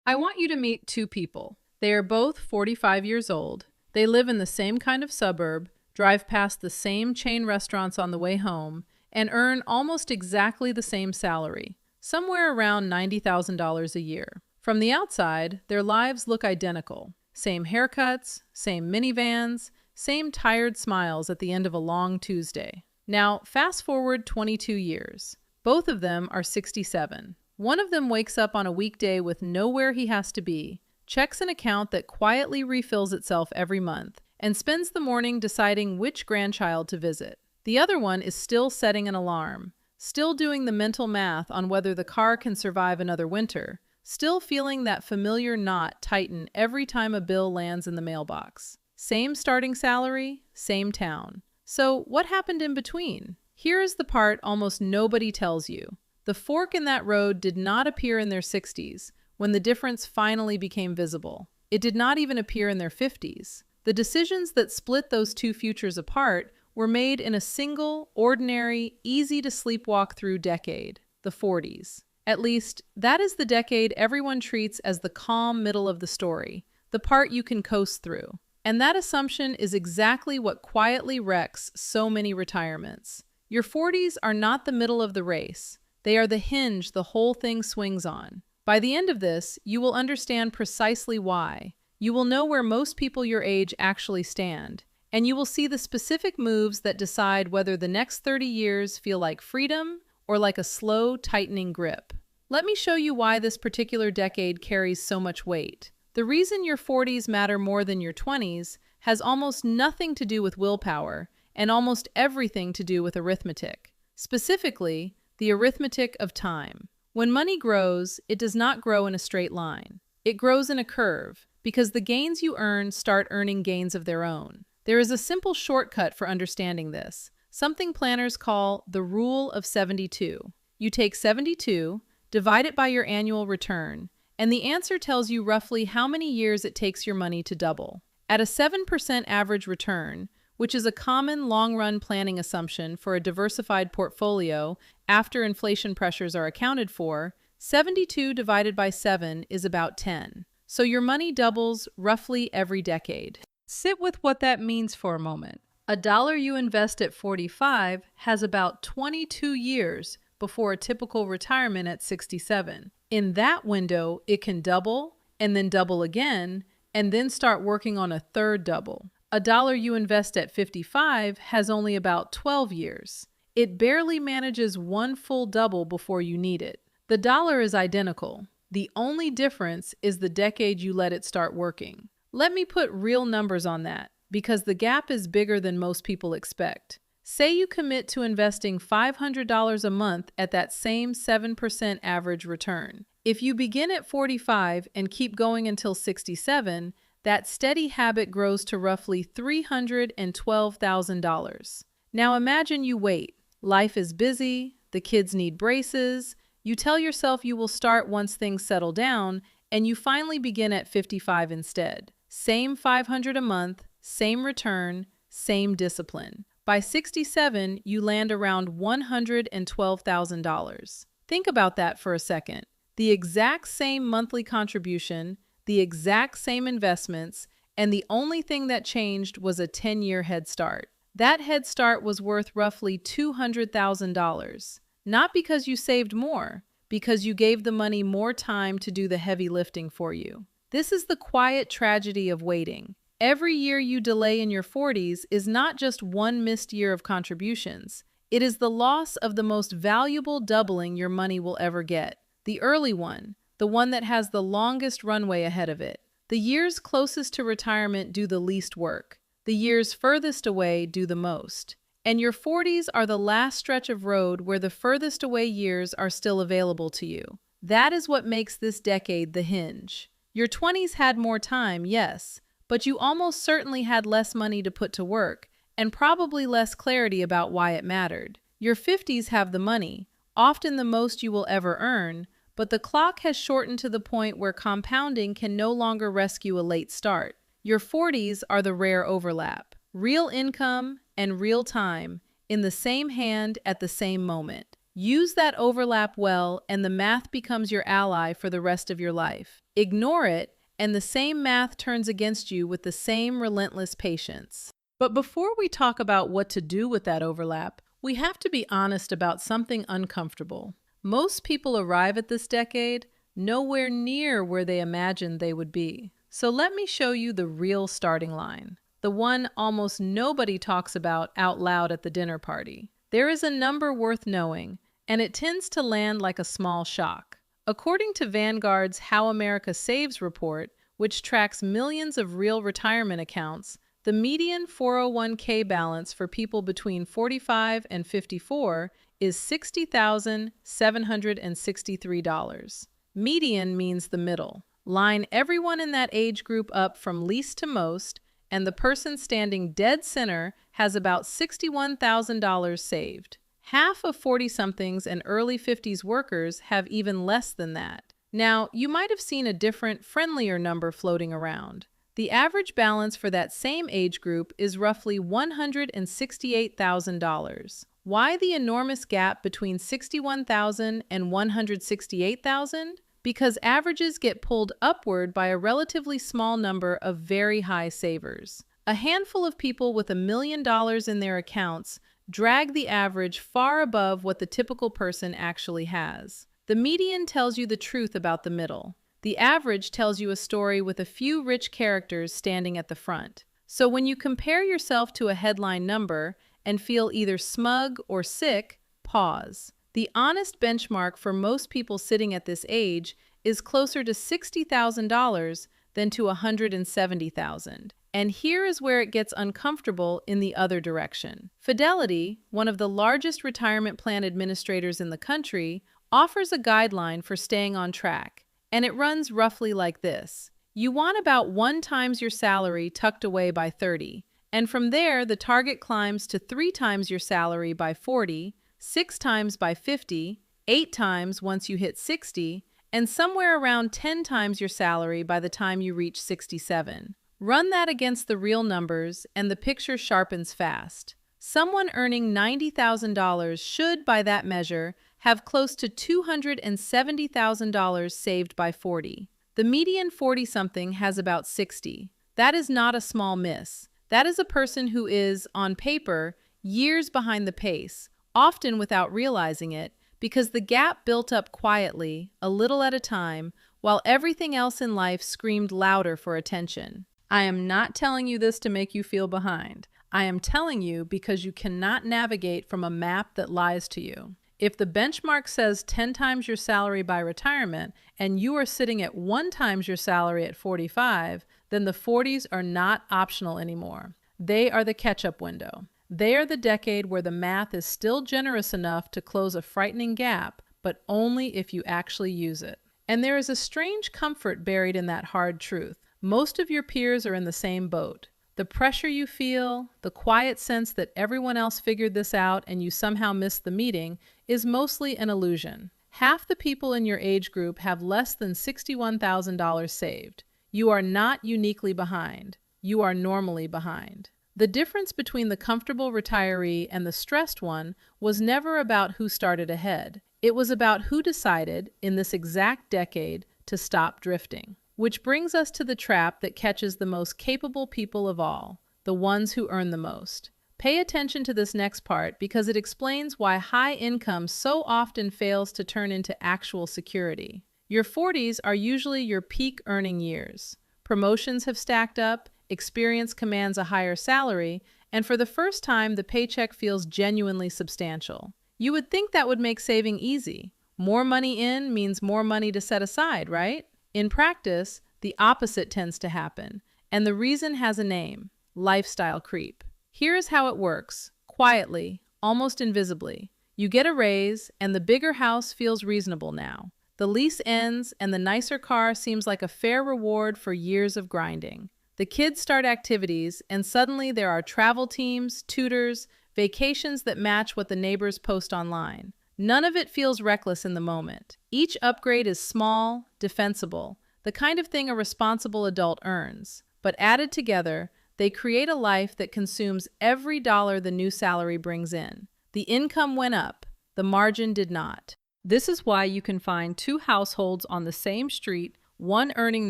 I want you to meet two people. They are both 45 years old. They live in the same kind of suburb, drive past the same chain restaurants on the way home, and earn almost exactly the same salary, somewhere around $90,000 a year. From the outside, their lives look identical. Same haircuts, same minivans, same tired smiles at the end of a long Tuesday. Now, fast forward 22 years. Both of them are 67. One of them wakes up on a weekday with nowhere he has to be, checks an account that quietly refills itself every month, and spends the morning deciding which grandchild to visit. The other one is still setting an alarm, still doing the mental math on whether the car can survive another winter, still feeling that familiar knot tighten every time a bill lands in the mailbox. Same starting salary, same town. So what happened in between? Here is the part almost nobody tells you. The fork in that road did not appear in their 60s, when the difference finally became visible. It did not even appear in their 50s. The decisions that split those two futures apart were made in a single, ordinary, easy-to-sleepwalk through decade, the 40s. At least, that is the decade everyone treats as the calm middle of the story, the part you can coast through. And that assumption is exactly what quietly wrecks so many retirements. Your 40s are not the middle of the race. They are the hinge the whole thing swings on. By the end of this, you will understand precisely why. You will know where most people your age actually stand, and you will see the specific moves that decide whether the next 30 years feel like freedom or like a slow, tightening grip. Let me show you why this particular decade carries so much weight. The reason your 40s matter more than your 20s has almost nothing to do with willpower and almost everything to do with arithmetic. Specifically, the arithmetic of time. When money grows, it does not grow in a straight line. It grows in a curve, because the gains you earn start earning gains of their own. There is a simple shortcut for understanding this, something planners call the rule of 72. You take 72, divide it by your annual return, and the answer tells you roughly how many years it takes your money to double. At a 7% average return, which is a common long-run planning assumption for a diversified portfolio after inflation pressures are accounted for, 72 divided by 7 is about 10. So your money doubles roughly every decade. Sit with what that means for a moment. A dollar you invest at 45 has about 22 years before a typical retirement at 67. In that window, it can double, and then double again, and then start working on a third double. A dollar you invest at 55 has only about 12 years. It barely manages one full double before you need it. The dollar is identical. The only difference is the decade you let it start working. Let me put real numbers on that, because the gap is bigger than most people expect. Say you commit to investing $500 a month at that same 7% average return. If you begin at 45 and keep going until 67, that steady habit grows to roughly $312,000. Now imagine you wait. Life is busy, the kids need braces, you tell yourself you will start once things settle down, and you finally begin at 55 instead. Same 500 a month, same return, same discipline. By 67, you land around $112,000. Think about that for a second. The exact same monthly contribution, the exact same investments, and the only thing that changed was a 10-year head start. That head start was worth roughly $200,000. Not because you saved more, because you gave the money more time to do the heavy lifting for you. This is the quiet tragedy of waiting. Every year you delay in your 40s is not just one missed year of contributions. It is the loss of the most valuable doubling your money will ever get. The early one, the one that has the longest runway ahead of it. The years closest to retirement do the least work. The years furthest away do the most. And your 40s are the last stretch of road where the furthest away years are still available to you. That is what makes this decade the hinge. Your 20s had more time, yes, but you almost certainly had less money to put to work, and probably less clarity about why it mattered. Your 50s have the money, often the most you will ever earn, but the clock has shortened to the point where compounding can no longer rescue a late start. Your 40s are the rare overlap. Real income and real time in the same hand at the same moment. Use that overlap well, and the math becomes your ally for the rest of your life. Ignore it, and the same math turns against you with the same relentless patience. But before we talk about what to do with that overlap, we have to be honest about something uncomfortable. Most people arrive at this decade nowhere near where they imagined they would be. So let me show you the real starting line, the one almost nobody talks about out loud at the dinner party. There is a number worth knowing, and it tends to land like a small shock. According to Vanguard's How America Saves report, which tracks millions of real retirement accounts, the median 401k balance for people between 45 and 54 is $60,763. Median means the middle. Line everyone in that age group up from least to most, and the person standing dead center has about $61,000 saved. Half of 40-somethings and early 50s workers have even less than that. Now, you might have seen a different, friendlier number floating around. The average balance for that same age group is roughly $168,000. Why the enormous gap between $61,000 and $168,000? Because averages get pulled upward by a relatively small number of very high savers. A handful of people with $1 million in their accounts drag the average far above what the typical person actually has. The median tells you the truth about the middle. The average tells you a story with a few rich characters standing at the front. So when you compare yourself to a headline number and feel either smug or sick, pause. The honest benchmark for most people sitting at this age is closer to $60,000 than to $170,000. And here is where it gets uncomfortable in the other direction. Fidelity, one of the largest retirement plan administrators in the country, offers a guideline for staying on track, and it runs roughly like this. You want about 1 times your salary tucked away by 30, and from there the target climbs to 3 times your salary by 40, 6 times by 50, 8 times once you hit 60, and somewhere around 10 times your salary by the time you reach 67. Run that against the real numbers, and the picture sharpens fast. Someone earning $90,000 should, by that measure, have close to $270,000 saved by 40. The median 40-something has about 60. That is not a small miss. That is a person who is, on paper, years behind the pace, often without realizing it, because the gap built up quietly, a little at a time, while everything else in life screamed louder for attention. I am not telling you this to make you feel behind. I am telling you because you cannot navigate from a map that lies to you. If the benchmark says 10 times your salary by retirement and you are sitting at 1 times your salary at 45, then the 40s are not optional anymore. They are the catch-up window. They are the decade where the math is still generous enough to close a frightening gap, but only if you actually use it. And there is a strange comfort buried in that hard truth. Most of your peers are in the same boat. The pressure you feel, the quiet sense that everyone else figured this out and you somehow missed the meeting, is mostly an illusion. Half the people in your age group have less than $61,000 saved. You are not uniquely behind. You are normally behind. The difference between the comfortable retiree and the stressed one was never about who started ahead. It was about who decided, in this exact decade, to stop drifting. Which brings us to the trap that catches the most capable people of all, the ones who earn the most. Pay attention to this next part because it explains why high income so often fails to turn into actual security. Your 40s are usually your peak earning years. Promotions have stacked up, experience commands a higher salary, and for the first time the paycheck feels genuinely substantial. You would think that would make saving easy. More money in means more money to set aside, right? In practice, the opposite tends to happen, and the reason has a name: lifestyle creep. Here is how it works, quietly, almost invisibly. You get a raise, and the bigger house feels reasonable now. The lease ends, and the nicer car seems like a fair reward for years of grinding. The kids start activities, and suddenly there are travel teams, tutors, vacations that match what the neighbors post online. None of it feels reckless in the moment. Each upgrade is small, defensible, the kind of thing a responsible adult earns. But added together, they create a life that consumes every dollar the new salary brings in. The income went up, The margin did not. This is why you can find two households on the same street, one earning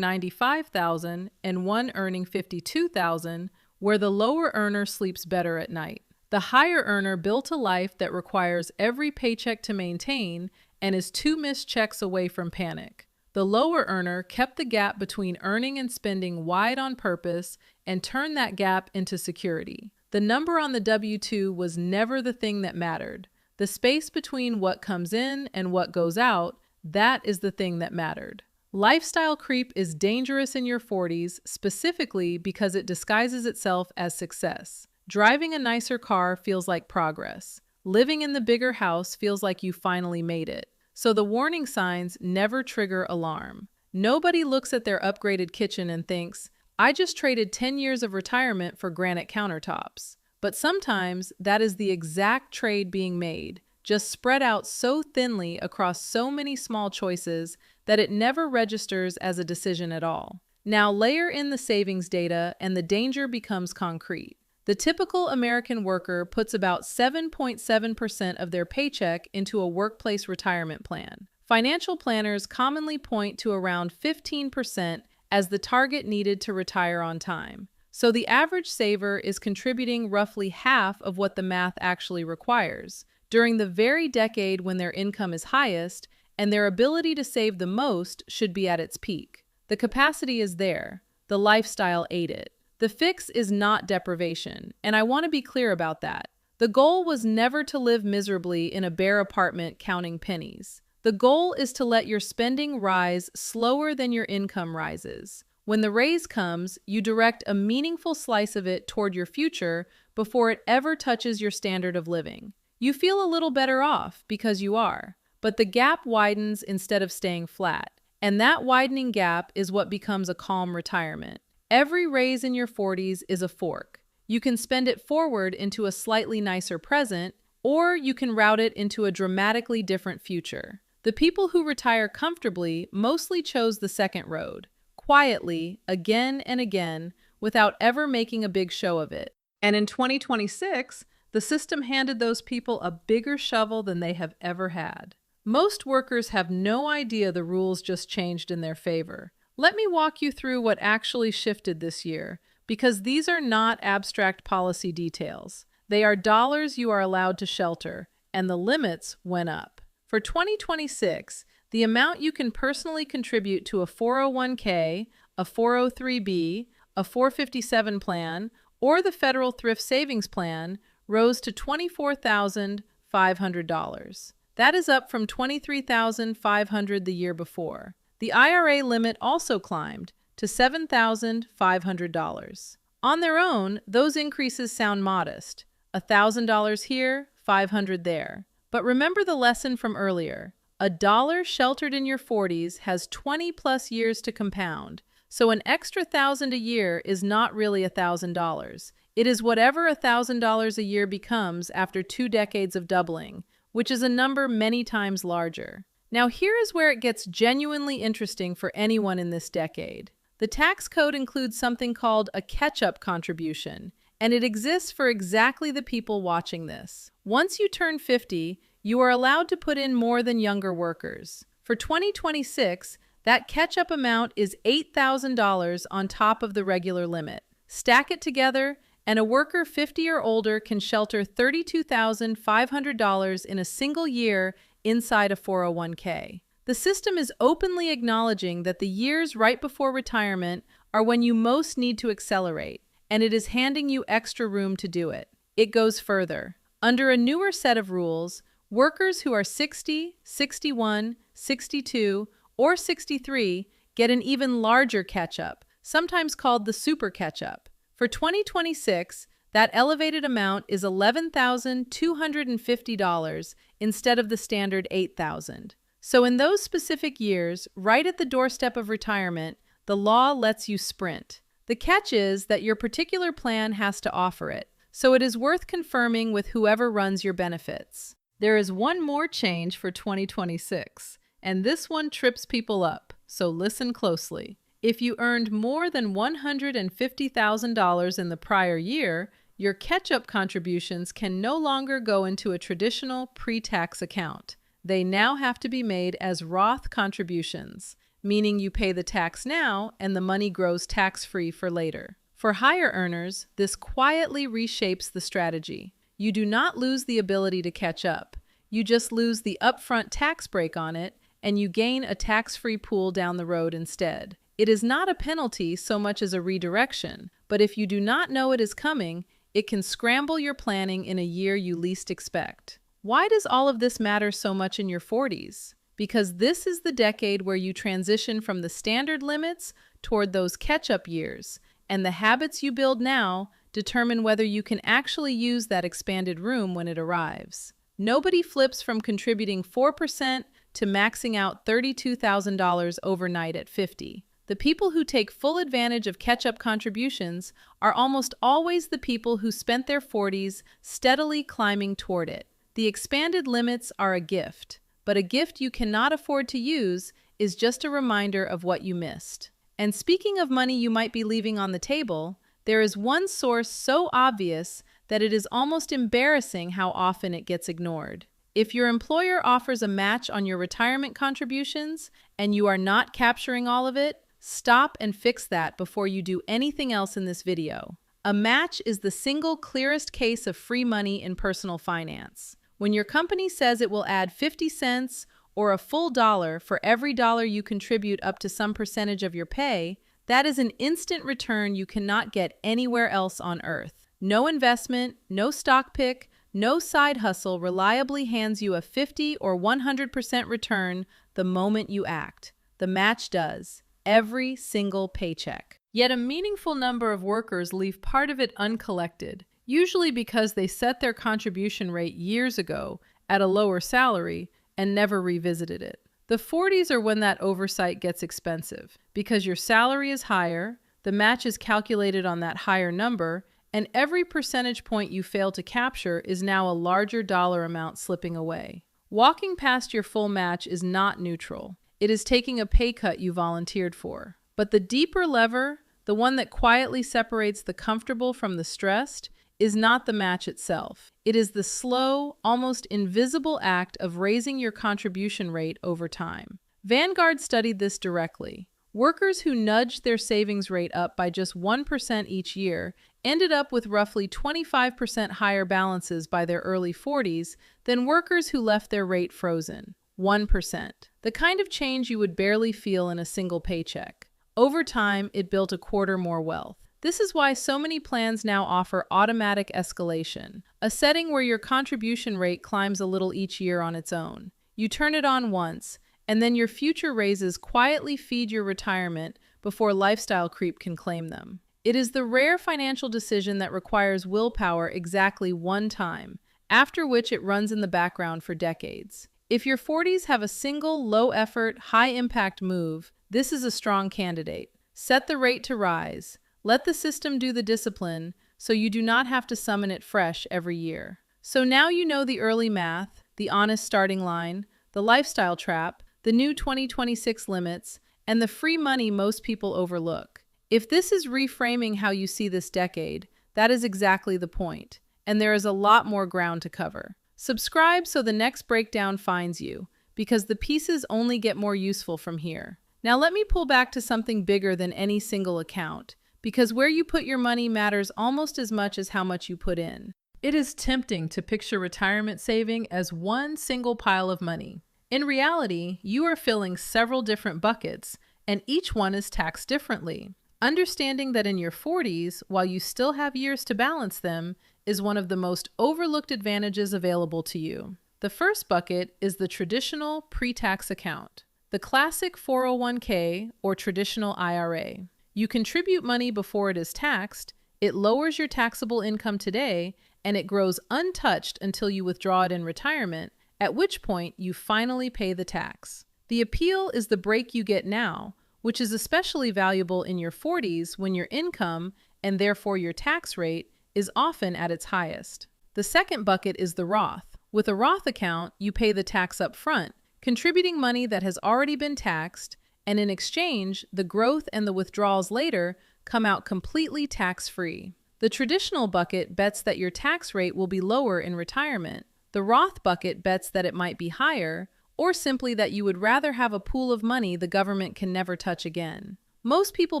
$95,000 and one earning $52,000, where the lower earner sleeps better at night. The higher earner built a life that requires every paycheck to maintain and is two missed checks away from panic. The lower earner kept the gap between earning and spending wide on purpose and turned that gap into security. The number on the W-2 was never the thing that mattered. The space between what comes in and what goes out, that is the thing that mattered. Lifestyle creep is dangerous in your 40s, specifically because it disguises itself as success. Driving a nicer car feels like progress. Living in the bigger house feels like you finally made it. So the warning signs never trigger alarm. Nobody looks at their upgraded kitchen and thinks, I just traded 10 years of retirement for granite countertops. But sometimes that is the exact trade being made, just spread out so thinly across so many small choices that it never registers as a decision at all. Now layer in the savings data and the danger becomes concrete. The typical American worker puts about 7.7% of their paycheck into a workplace retirement plan. Financial planners commonly point to around 15% as the target needed to retire on time. So the average saver is contributing roughly half of what the math actually requires, during the very decade when their income is highest and their ability to save the most should be at its peak. The capacity is there. The lifestyle ate it. The fix is not deprivation, and I want to be clear about that. The goal was never to live miserably in a bare apartment counting pennies. The goal is to let your spending rise slower than your income rises. When the raise comes, you direct a meaningful slice of it toward your future before it ever touches your standard of living. You feel a little better off because you are, but the gap widens instead of staying flat, and that widening gap is what becomes a calm retirement. Every raise in your 40s is a fork. You can spend it forward into a slightly nicer present, or you can route it into a dramatically different future. The people who retire comfortably mostly chose the second road, quietly, again and again, without ever making a big show of it. And in 2026, the system handed those people a bigger shovel than they have ever had. Most workers have no idea the rules just changed in their favor. Let me walk you through what actually shifted this year, because these are not abstract policy details. They are dollars you are allowed to shelter, and the limits went up. For 2026, the amount you can personally contribute to a 401k, a 403b, a 457 plan, or the federal thrift savings plan rose to $24,500. That is up from $23,500 the year before. The IRA limit also climbed to $7,500. On their own, those increases sound modest. $1,000 here, $500 there. But remember the lesson from earlier. A dollar sheltered in your 40s has 20 plus years to compound. So an extra $1,000 a year is not really $1,000. It is whatever $1,000 a year becomes after 2 decades of doubling, which is a number many times larger. Now here is where it gets genuinely interesting for anyone in this decade. The tax code includes something called a catch-up contribution, and it exists for exactly the people watching this. Once you turn 50, you are allowed to put in more than younger workers. For 2026, that catch-up amount is $8,000 on top of the regular limit. Stack it together, and a worker 50 or older can shelter $32,500 in a single year inside a 401k. The system is openly acknowledging that the years right before retirement are when you most need to accelerate, and it is handing you extra room to do it. It goes further. Under a newer set of rules, workers who are 60, 61, 62, or 63 get an even larger catch-up, sometimes called the super catch-up. For 2026, that elevated amount is $11,250 instead of the standard $8,000. So in those specific years, right at the doorstep of retirement, the law lets you sprint. The catch is that your particular plan has to offer it, so it is worth confirming with whoever runs your benefits. There is one more change for 2026, and this one trips people up, so listen closely. If you earned more than $150,000 in the prior year, your catch-up contributions can no longer go into a traditional pre-tax account. They now have to be made as Roth contributions, meaning you pay the tax now and the money grows tax-free for later. For higher earners, this quietly reshapes the strategy. You do not lose the ability to catch up. You just lose the upfront tax break on it, and you gain a tax-free pool down the road instead. It is not a penalty so much as a redirection, but if you do not know it is coming, it can scramble your planning in a year you least expect. Why does all of this matter so much in your 40s? Because this is the decade where you transition from the standard limits toward those catch-up years, and the habits you build now determine whether you can actually use that expanded room when it arrives. Nobody flips from contributing 4% to maxing out $32,000 overnight at 50. The people who take full advantage of catch-up contributions are almost always the people who spent their 40s steadily climbing toward it. The expanded limits are a gift, but a gift you cannot afford to use is just a reminder of what you missed. And speaking of money you might be leaving on the table, there is one source so obvious that it is almost embarrassing how often it gets ignored. If your employer offers a match on your retirement contributions and you are not capturing all of it, stop and fix that before you do anything else in this video. A match is the single clearest case of free money in personal finance. When your company says it will add 50 cents or a full dollar for every dollar you contribute up to some percentage of your pay, that is an instant return you cannot get anywhere else on earth. No investment, no stock pick, no side hustle reliably hands you a 50 or 100% return the moment you act. The match does. Every single paycheck. Yet a meaningful number of workers leave part of it uncollected, usually because they set their contribution rate years ago at a lower salary and never revisited it. The 40s are when that oversight gets expensive, because your salary is higher, the match is calculated on that higher number, and every percentage point you fail to capture is now a larger dollar amount slipping away. Walking past your full match is not neutral. It is taking a pay cut you volunteered for. But the deeper lever, the one that quietly separates the comfortable from the stressed, is not the match itself. It is the slow, almost invisible act of raising your contribution rate over time. Vanguard studied this directly. Workers who nudged their savings rate up by just 1% each year ended up with roughly 25% higher balances by their early 40s than workers who left their rate frozen. 1%. The kind of change you would barely feel in a single paycheck. Over time, it built a quarter more wealth. This is why so many plans now offer automatic escalation, a setting where your contribution rate climbs a little each year on its own. You turn it on once, and then your future raises quietly feed your retirement before lifestyle creep can claim them. It is the rare financial decision that requires willpower exactly one time, after which it runs in the background for decades. If your 40s have a single low-effort, high-impact move, this is a strong candidate. Set the rate to rise. Let the system do the discipline so you do not have to summon it fresh every year. So now you know the early math, the honest starting line, the lifestyle trap, the new 2026 limits, and the free money most people overlook. If this is reframing how you see this decade, that is exactly the point, and there is a lot more ground to cover. Subscribe so the next breakdown finds you, because the pieces only get more useful from here. Now let me pull back to something bigger than any single account, because where you put your money matters almost as much as how much you put in. It is tempting to picture retirement saving as one single pile of money. In reality, you are filling several different buckets, and each one is taxed differently. Understanding that in your 40s, while you still have years to balance them, is one of the most overlooked advantages available to you. The first bucket is the traditional pre-tax account, the classic 401k or traditional IRA. You contribute money before it is taxed, it lowers your taxable income today, and it grows untouched until you withdraw it in retirement, at which point you finally pay the tax. The appeal is the break you get now, which is especially valuable in your 40s when your income, and therefore your tax rate, is often at its highest. The second bucket is the Roth. With a Roth account, you pay the tax up front, contributing money that has already been taxed, and in exchange, the growth and the withdrawals later come out completely tax-free. The traditional bucket bets that your tax rate will be lower in retirement. The Roth bucket bets that it might be higher, or simply that you would rather have a pool of money the government can never touch again. Most people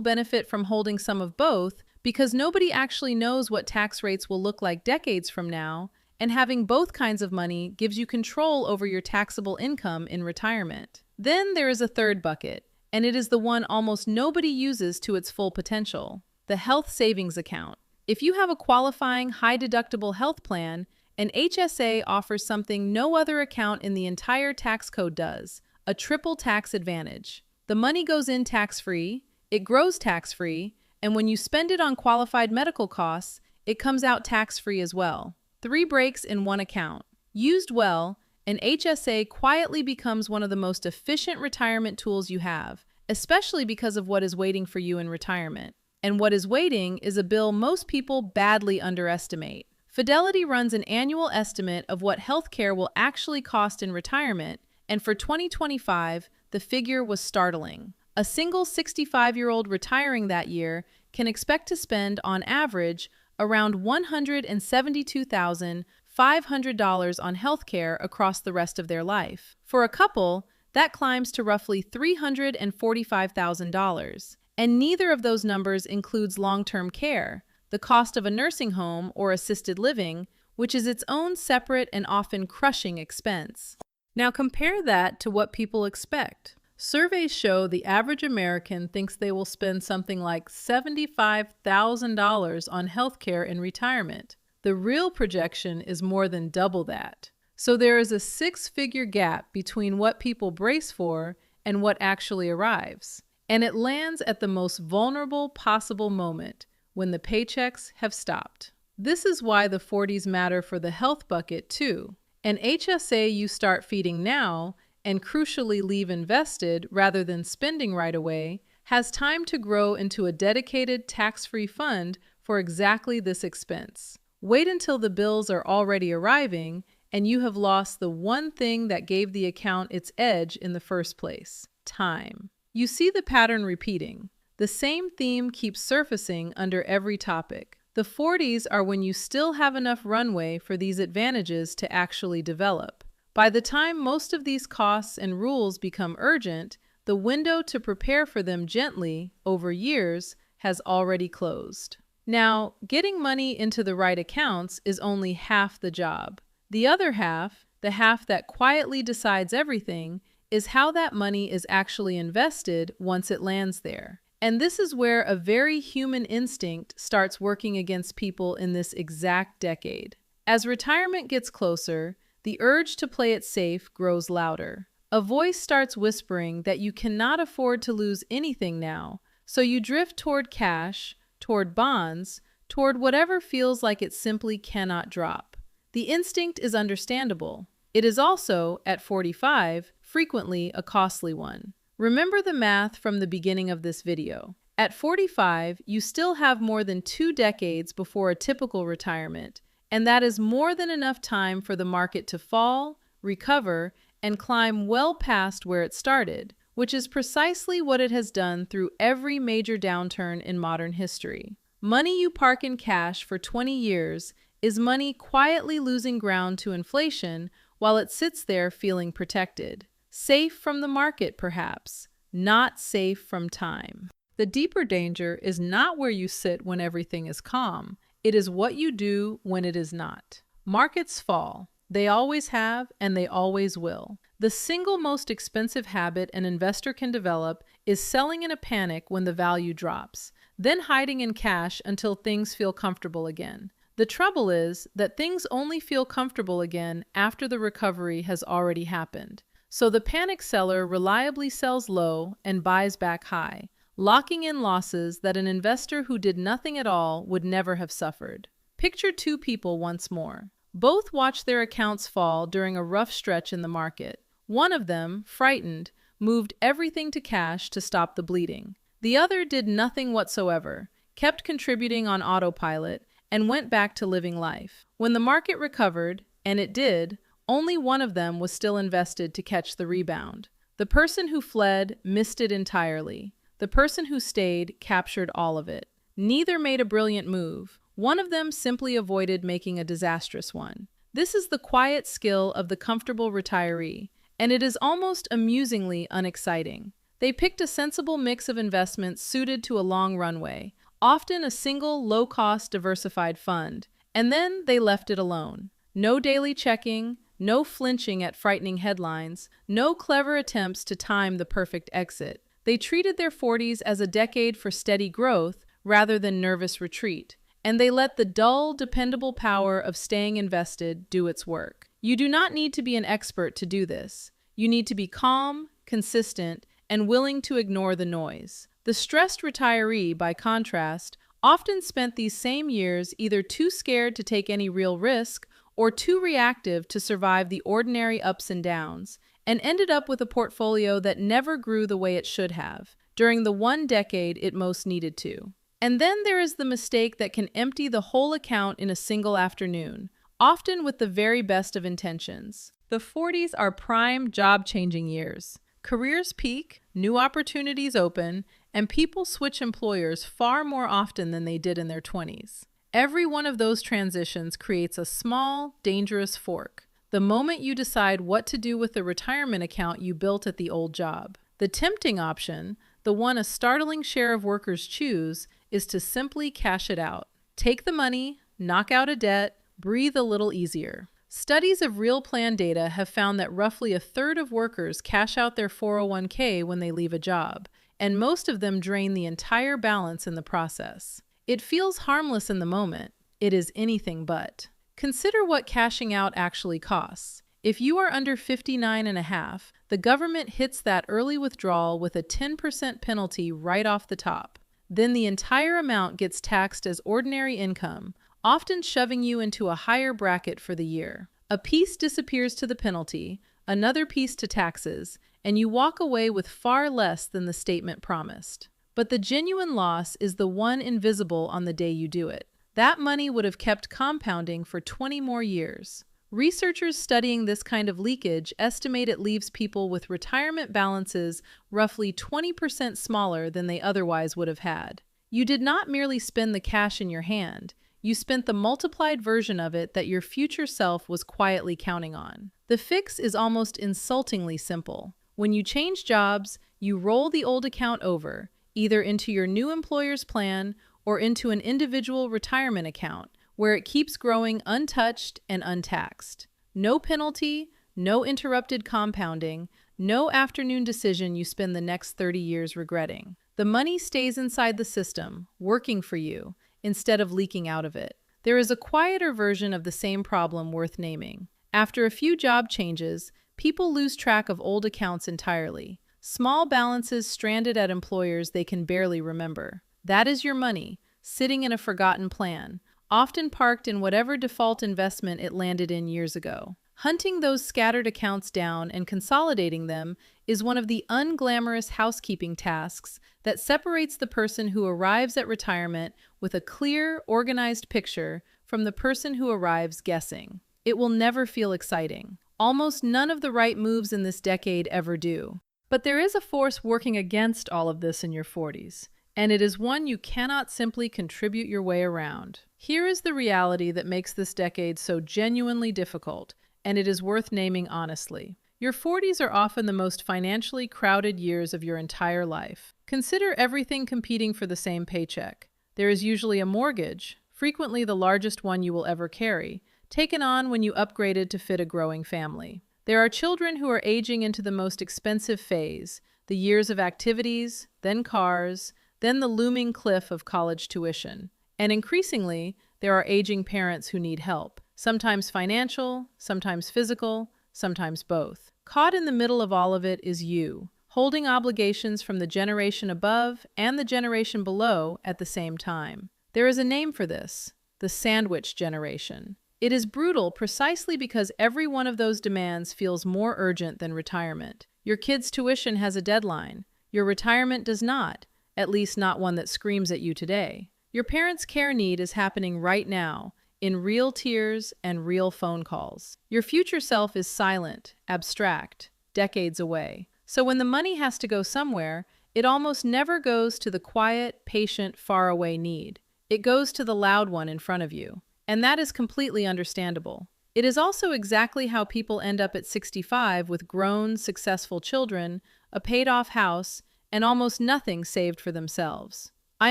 benefit from holding some of both because nobody actually knows what tax rates will look like decades from now, and having both kinds of money gives you control over your taxable income in retirement. Then there is a third bucket, and it is the one almost nobody uses to its full potential: the health savings account. If you have a qualifying high-deductible health plan, an HSA offers something no other account in the entire tax code does: a triple tax advantage. The money goes in tax-free, it grows tax-free, and when you spend it on qualified medical costs, it comes out tax-free as well. 3 breaks in one account. Used well, an HSA quietly becomes one of the most efficient retirement tools you have, especially because of what is waiting for you in retirement. And what is waiting is a bill most people badly underestimate. Fidelity runs an annual estimate of what healthcare will actually cost in retirement, and for 2025, the figure was startling. A single 65-year-old retiring that year can expect to spend, on average, around $172,500 on healthcare across the rest of their life. For a couple, that climbs to roughly $345,000. And neither of those numbers includes long-term care, the cost of a nursing home or assisted living, which is its own separate and often crushing expense. Now compare that to what people expect. Surveys show the average American thinks they will spend something like $75,000 on healthcare in retirement. The real projection is more than double that. So there is a 6-figure gap between what people brace for and what actually arrives. And it lands at the most vulnerable possible moment, when the paychecks have stopped. This is why the 40s matter for the health bucket too. An HSA you start feeding now, and crucially leave invested rather than spending right away, has time to grow into a dedicated tax-free fund for exactly this expense. Wait until the bills are already arriving and you have lost the one thing that gave the account its edge in the first place: time. You see the pattern repeating. The same theme keeps surfacing under every topic. The 40s are when you still have enough runway for these advantages to actually develop. By the time most of these costs and rules become urgent, the window to prepare for them gently, over years, has already closed. Now, getting money into the right accounts is only half the job. The other half, the half that quietly decides everything, is how that money is actually invested once it lands there. And this is where a very human instinct starts working against people in this exact decade. As retirement gets closer, the urge to play it safe grows louder. A voice starts whispering that you cannot afford to lose anything now, so you drift toward cash, toward bonds, toward whatever feels like it simply cannot drop. The instinct is understandable. It is also, at 45, frequently a costly one. Remember the math from the beginning of this video. At 45, you still have more than 2 decades before a typical retirement, and that is more than enough time for the market to fall, recover, and climb well past where it started, which is precisely what it has done through every major downturn in modern history. Money you park in cash for 20 years is money quietly losing ground to inflation while it sits there feeling protected. Safe from the market, perhaps, not safe from time. The deeper danger is not where you sit when everything is calm. It is what you do when it is not. Markets fall. They always have, and they always will. The single most expensive habit an investor can develop is selling in a panic when the value drops, then hiding in cash until things feel comfortable again. The trouble is that things only feel comfortable again after the recovery has already happened. So the panic seller reliably sells low and buys back high, locking in losses that an investor who did nothing at all would never have suffered. Picture 2 people once more. Both watched their accounts fall during a rough stretch in the market. One of them, frightened, moved everything to cash to stop the bleeding. The other did nothing whatsoever, kept contributing on autopilot, and went back to living life. When the market recovered, and it did, only one of them was still invested to catch the rebound. The person who fled missed it entirely. The person who stayed captured all of it. Neither made a brilliant move. One of them simply avoided making a disastrous one. This is the quiet skill of the comfortable retiree, and it is almost amusingly unexciting. They picked a sensible mix of investments suited to a long runway, often a single low-cost diversified fund, and then they left it alone. No daily checking, no flinching at frightening headlines, no clever attempts to time the perfect exit. They treated their 40s as a decade for steady growth rather than nervous retreat, and they let the dull, dependable power of staying invested do its work. You do not need to be an expert to do this. You need to be calm, consistent, and willing to ignore the noise. The stressed retiree, by contrast, often spent these same years either too scared to take any real risk or too reactive to survive the ordinary ups and downs, and ended up with a portfolio that never grew the way it should have during the one decade it most needed to. And then there is the mistake that can empty the whole account in a single afternoon, often with the very best of intentions. The 40s are prime job-changing years. Careers peak, new opportunities open, and people switch employers far more often than they did in their 20s. Every one of those transitions creates a small, dangerous fork. The moment you decide what to do with the retirement account you built at the old job. The tempting option, the one a startling share of workers choose, is to simply cash it out. Take the money, knock out a debt, breathe a little easier. Studies of real plan data have found that roughly a third of workers cash out their 401k when they leave a job, and most of them drain the entire balance in the process. It feels harmless in the moment. It is anything but. Consider what cashing out actually costs. If you are under 59 and a half, the government hits that early withdrawal with a 10% penalty right off the top. Then the entire amount gets taxed as ordinary income, often shoving you into a higher bracket for the year. A piece disappears to the penalty, another piece to taxes, and you walk away with far less than the statement promised. But the genuine loss is the one invisible on the day you do it. That money would have kept compounding for 20 more years. Researchers studying this kind of leakage estimate it leaves people with retirement balances roughly 20% smaller than they otherwise would have had. You did not merely spend the cash in your hand. You spent the multiplied version of it that your future self was quietly counting on. The fix is almost insultingly simple. When you change jobs, you roll the old account over, either into your new employer's plan or into an individual retirement account, where it keeps growing untouched and untaxed. No penalty, no interrupted compounding, no afternoon decision you spend the next 30 years regretting. The money stays inside the system, working for you, instead of leaking out of it. There is a quieter version of the same problem worth naming. After a few job changes, people lose track of old accounts entirely. Small balances stranded at employers they can barely remember. That is your money, sitting in a forgotten plan, often parked in whatever default investment it landed in years ago. Hunting those scattered accounts down and consolidating them is one of the unglamorous housekeeping tasks that separates the person who arrives at retirement with a clear, organized picture from the person who arrives guessing. It will never feel exciting. Almost none of the right moves in this decade ever do. But there is a force working against all of this in your 40s, and it is one you cannot simply contribute your way around. Here is the reality that makes this decade so genuinely difficult, and it is worth naming honestly. Your 40s are often the most financially crowded years of your entire life. Consider everything competing for the same paycheck. There is usually a mortgage, frequently the largest one you will ever carry, taken on when you upgraded to fit a growing family. There are children who are aging into the most expensive phase, the years of activities, then cars, then the looming cliff of college tuition. And increasingly, there are aging parents who need help, sometimes financial, sometimes physical, sometimes both. Caught in the middle of all of it is you, holding obligations from the generation above and the generation below at the same time. There is a name for this, the sandwich generation. It is brutal precisely because every one of those demands feels more urgent than retirement. Your kid's tuition has a deadline. Your retirement does not, at least not one that screams at you today. Your parents' care need is happening right now, in real tears and real phone calls. Your future self is silent, abstract, decades away. So when the money has to go somewhere, it almost never goes to the quiet, patient, faraway need. It goes to the loud one in front of you. And that is completely understandable. It is also exactly how people end up at 65 with grown, successful children, a paid-off house, and almost nothing saved for themselves. I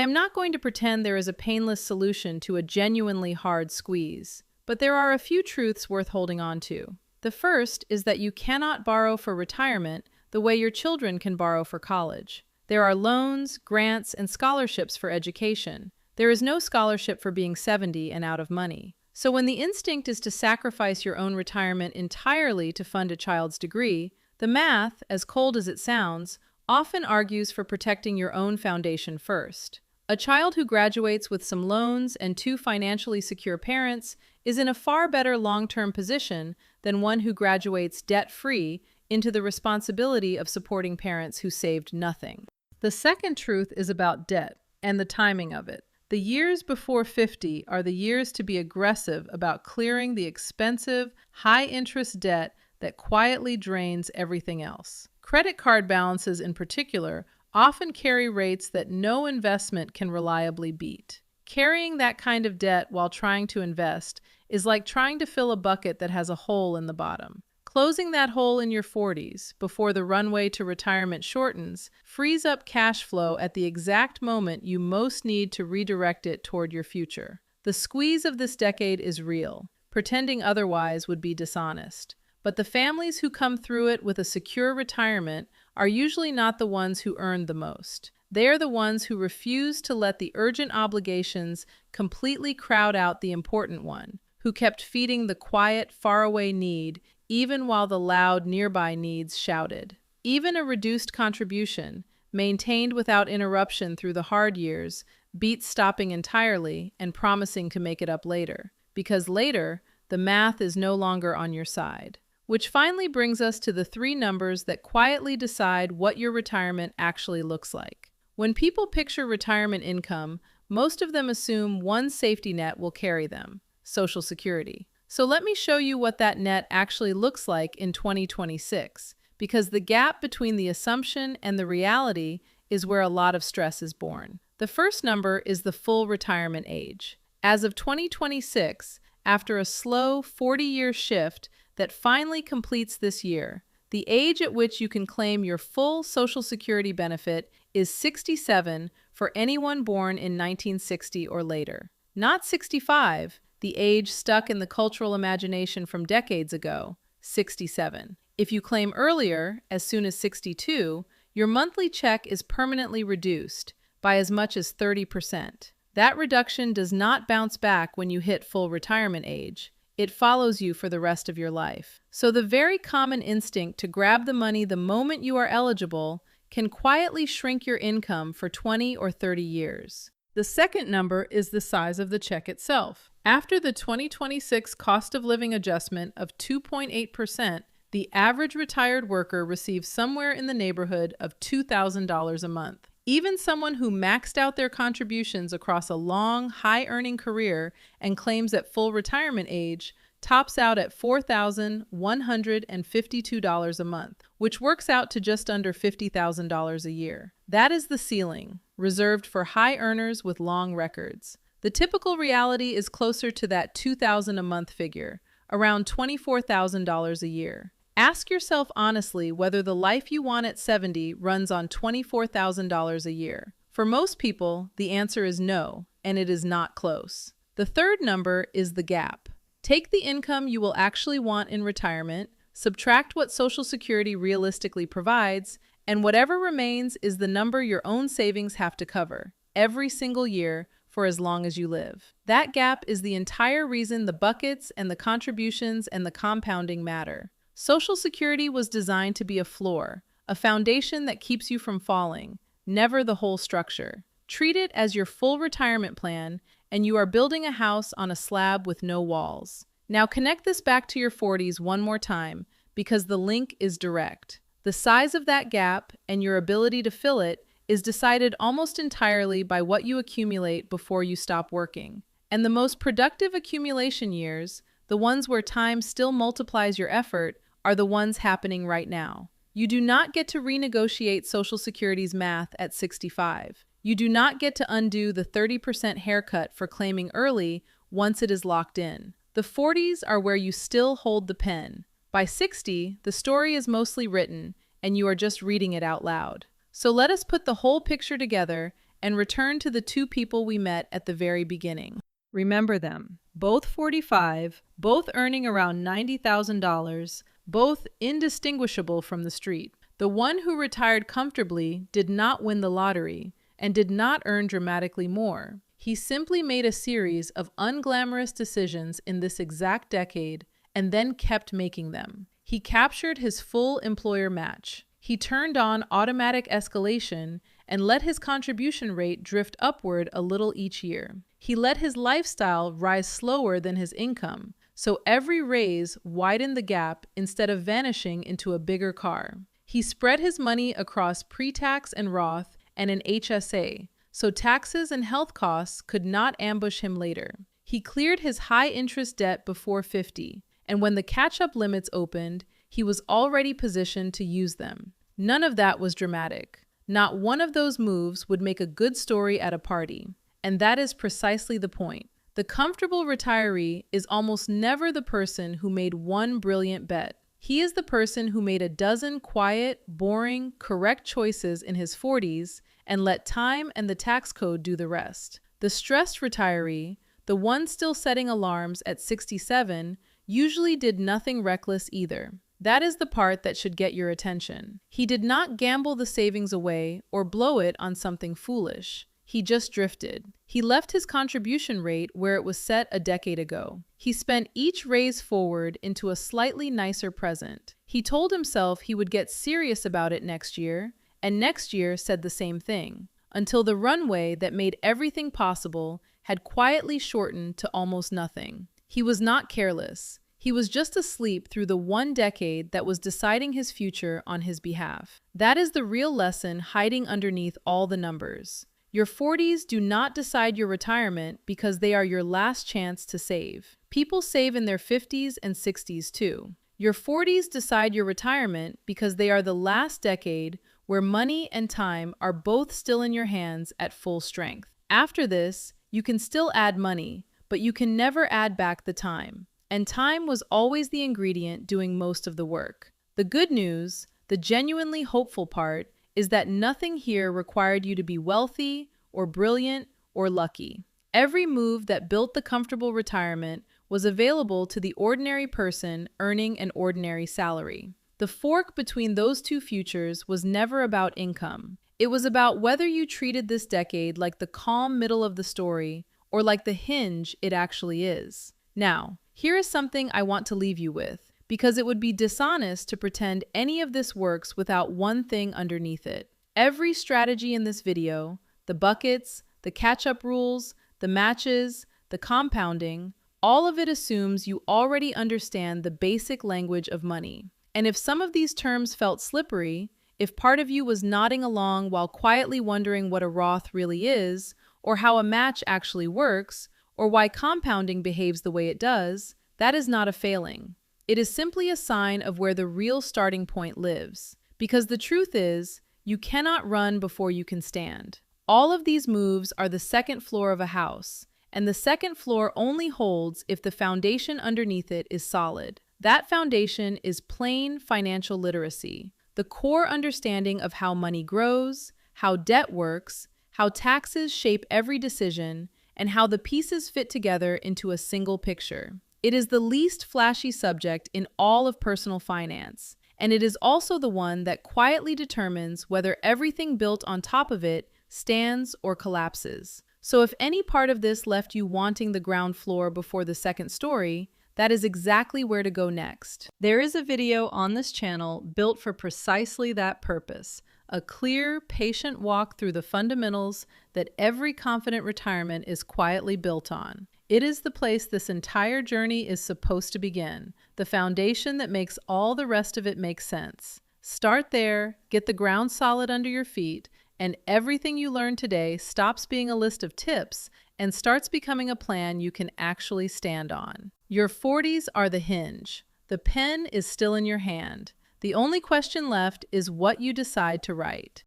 am not going to pretend there is a painless solution to a genuinely hard squeeze, but there are a few truths worth holding on to. The first is that you cannot borrow for retirement the way your children can borrow for college. There are loans, grants, and scholarships for education. There is no scholarship for being 70 and out of money. So when the instinct is to sacrifice your own retirement entirely to fund a child's degree, the math, as cold as it sounds, often argues for protecting your own foundation first. A child who graduates with some loans and two financially secure parents is in a far better long-term position than one who graduates debt-free into the responsibility of supporting parents who saved nothing. The second truth is about debt and the timing of it. The years before 50 are the years to be aggressive about clearing the expensive, high-interest debt that quietly drains everything else. Credit card balances in particular often carry rates that no investment can reliably beat. Carrying that kind of debt while trying to invest is like trying to fill a bucket that has a hole in the bottom. Closing that hole in your 40s, before the runway to retirement shortens, frees up cash flow at the exact moment you most need to redirect it toward your future. The squeeze of this decade is real. Pretending otherwise would be dishonest. But the families who come through it with a secure retirement are usually not the ones who earned the most. They are the ones who refuse to let the urgent obligations completely crowd out the important one, who kept feeding the quiet, faraway need even while the loud, nearby needs shouted. Even a reduced contribution, maintained without interruption through the hard years, beats stopping entirely and promising to make it up later. Because later, the math is no longer on your side. Which finally brings us to the three numbers that quietly decide what your retirement actually looks like. When people picture retirement income, most of them assume one safety net will carry them: Social Security. So let me show you what that net actually looks like in 2026, because the gap between the assumption and the reality is where a lot of stress is born. The first number is the full retirement age. As of 2026, after a slow 40-year shift that finally completes this year, the age at which you can claim your full Social Security benefit is 67 for anyone born in 1960 or later. Not 65, the age stuck in the cultural imagination from decades ago, 67. If you claim earlier, as soon as 62, your monthly check is permanently reduced by as much as 30%. That reduction does not bounce back when you hit full retirement age. It follows you for the rest of your life. So the very common instinct to grab the money the moment you are eligible can quietly shrink your income for 20 or 30 years. The second number is the size of the check itself. After the 2026 cost of living adjustment of 2.8%, the average retired worker receives somewhere in the neighborhood of $2,000 a month. Even someone who maxed out their contributions across a long, high-earning career and claims at full retirement age tops out at $4,152 a month, which works out to just under $50,000 a year. That is the ceiling, reserved for high earners with long records. The typical reality is closer to that $2,000 a month figure, around $24,000 a year. Ask yourself honestly whether the life you want at 70 runs on $24,000 a year. For most people, the answer is no, and it is not close. The third number is the gap. Take the income you will actually want in retirement, subtract what Social Security realistically provides, and whatever remains is the number your own savings have to cover, every single year, for as long as you live. That gap is the entire reason the buckets and the contributions and the compounding matter. Social Security was designed to be a floor, a foundation that keeps you from falling, never the whole structure. Treat it as your full retirement plan, and you are building a house on a slab with no walls. Now connect this back to your 40s one more time, because the link is direct. The size of that gap and your ability to fill it is decided almost entirely by what you accumulate before you stop working. And the most productive accumulation years, the ones where time still multiplies your effort, are the ones happening right now. You do not get to renegotiate Social Security's math at 65. You do not get to undo the 30% haircut for claiming early once it is locked in. The 40s are where you still hold the pen. By 60, the story is mostly written, and you are just reading it out loud. So let us put the whole picture together and return to the two people we met at the very beginning. Remember them. Both 45, both earning around $90,000, both indistinguishable from the street. The one who retired comfortably did not win the lottery and did not earn dramatically more. He simply made a series of unglamorous decisions in this exact decade and then kept making them. He captured his full employer match. He turned on automatic escalation and let his contribution rate drift upward a little each year. He let his lifestyle rise slower than his income, so every raise widened the gap instead of vanishing into a bigger car. He spread his money across pre-tax and Roth and an HSA, so taxes and health costs could not ambush him later. He cleared his high-interest debt before 50, and when the catch-up limits opened, he was already positioned to use them. None of that was dramatic. Not one of those moves would make a good story at a party. And that is precisely the point. The comfortable retiree is almost never the person who made one brilliant bet. He is the person who made a dozen quiet, boring, correct choices in his 40s and let time and the tax code do the rest. The stressed retiree, the one still setting alarms at 67, usually did nothing reckless either. That is the part that should get your attention. He did not gamble the savings away or blow it on something foolish. He just drifted. He left his contribution rate where it was set a decade ago. He spent each raise forward into a slightly nicer present. He told himself he would get serious about it next year, and next year said the same thing, until the runway that made everything possible had quietly shortened to almost nothing. He was not careless. He was just asleep through the one decade that was deciding his future on his behalf. That is the real lesson hiding underneath all the numbers. Your 40s do not decide your retirement because they are your last chance to save. People save in their 50s and 60s too. Your 40s decide your retirement because they are the last decade where money and time are both still in your hands at full strength. After this, you can still add money, but you can never add back the time. And time was always the ingredient doing most of the work. The good news, the genuinely hopeful part, is that nothing here required you to be wealthy or brilliant or lucky. Every move that built the comfortable retirement was available to the ordinary person earning an ordinary salary. The fork between those two futures was never about income. It was about whether you treated this decade like the calm middle of the story or like the hinge it actually is. Now, here is something I want to leave you with, because it would be dishonest to pretend any of this works without one thing underneath it. Every strategy in this video, the buckets, the catch-up rules, the matches, the compounding, all of it assumes you already understand the basic language of money. And if some of these terms felt slippery, if part of you was nodding along while quietly wondering what a Roth really is, or how a match actually works, or why compounding behaves the way it does, that is not a failing. It is simply a sign of where the real starting point lives. Because the truth is, you cannot run before you can stand. All of these moves are the second floor of a house, and the second floor only holds if the foundation underneath it is solid. That foundation is plain financial literacy, the core understanding of how money grows, how debt works, how taxes shape every decision, and how the pieces fit together into a single picture. It is the least flashy subject in all of personal finance, and it is also the one that quietly determines whether everything built on top of it stands or collapses. So if any part of this left you wanting the ground floor before the second story, that is exactly where to go next. There is a video on this channel built for precisely that purpose. A clear, patient walk through the fundamentals that every confident retirement is quietly built on. It is the place this entire journey is supposed to begin, the foundation that makes all the rest of it make sense. Start there, get the ground solid under your feet, and everything you learn today stops being a list of tips and starts becoming a plan you can actually stand on. Your 40s are the hinge. The pen is still in your hand. The only question left is what you decide to write.